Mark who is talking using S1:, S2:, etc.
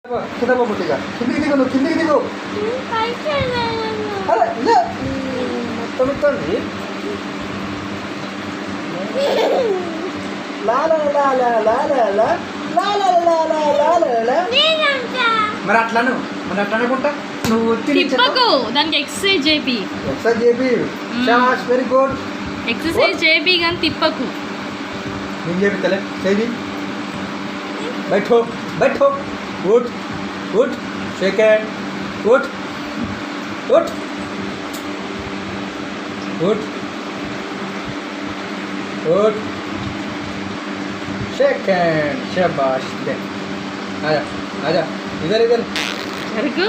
S1: కింద పోటీగా కిందికి దిగు నువ్వు కిందికి దిగు అరే ఇలా మొత్తం ఇస్తుంది మరి అట్లాను మరి అట్లా అనుకుంటా నువ్వు
S2: తిప్పకు దానికి ఎక్సర్సైజ్ చేపి
S1: శాబాష్ వెరీ గుడ్
S2: ఎక్సర్సైజ్ చేపి కానీ తిప్పకు
S1: నేను చేపిస్తలే చేయి बैठो बैठो उठ उठ सेकंड उठ उठ उठ उठ सेकंड शाबाश दे आजा आजा इधर इधर
S2: అరుగు